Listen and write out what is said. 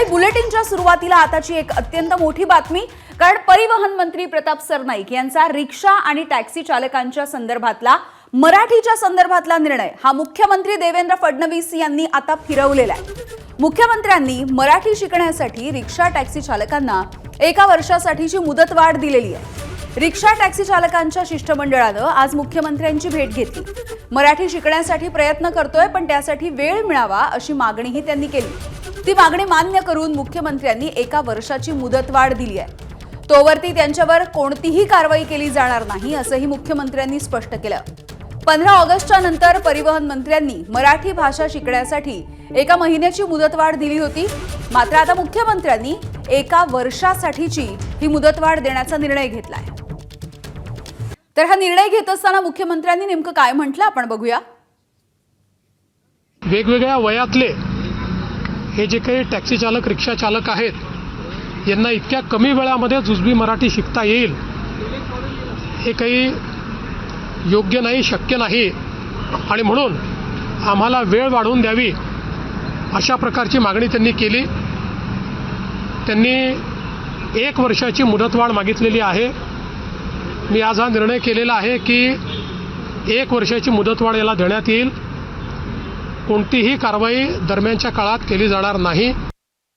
बुलेटिनच्या सुरुवातीला आताची एक अत्यंत मोठी बातमी, कारण परिवहन मंत्री प्रताप सरनाईक यांचा रिक्षा आणि टॅक्सी चालकांच्या संदर्भातला मराठीच्या संदर्भातला निर्णय हा मुख्यमंत्री देवेंद्र फडणवीस यांनी आता फिरवलेला आहे। मुख्यमंत्र्यांनी मराठी शिकण्यासाठी रिक्षा टॅक्सी चालकांना 1 वर्षासाठीची मुदतवाढ दिलेली आहे। रिक्षा टॅक्सी चालकांच्या शिष्टमंडळानं आज मुख्यमंत्र्यांची भेट घेतली। मराठी शिकण्यासाठी प्रयत्न करतोय, पण त्यासाठी वेळ मिळावा अशी मागणीही त्यांनी केली। ती मागणी मान्य करून मुख्यमंत्र्यांनी 1 वर्षाची मुदतवाढ दिली आहे। तोवरती त्यांच्यावर कोणतीही कारवाई केली जाणार नाही असंही मुख्यमंत्र्यांनी स्पष्ट केलं। 15 ऑगस्टच्या नंतर परिवहन मंत्र्यांनी मराठी भाषा शिकण्यासाठी 1 महिन्याची मुदतवाढ दिली होती, मात्र आता मुख्यमंत्र्यांनी 1 वर्षासाठीची ही मुदतवाढ देण्याचा निर्णय घेतलाय। तर हा निर्णय घेत असताना मुख्यमंत्र्यांनी नेमकं काय म्हटलं आपण बघूया। वेगवेगळ्या वयातले हे जे काही टॅक्सी चालक, रिक्षा चालक आहेत, यांना इतक्या कमी वेळामध्ये जुजबी मराठी शिकता येईल हे काही योग्य नाही, शक्य नाही, आणि म्हणून आम्हाला वेळ वाढवून द्यावी अशा प्रकारची मागणी त्यांनी केली। त्यांनी 1 वर्षाची मुदतवाढ मागितलेली आहे। मी आज हा निर्णय केलेला आहे की 1 वर्षाची मुदतवाढ याला देण्यात येईल। कोणतीही कारवाई दरम्यानच्या काळात केली जाणार नाही।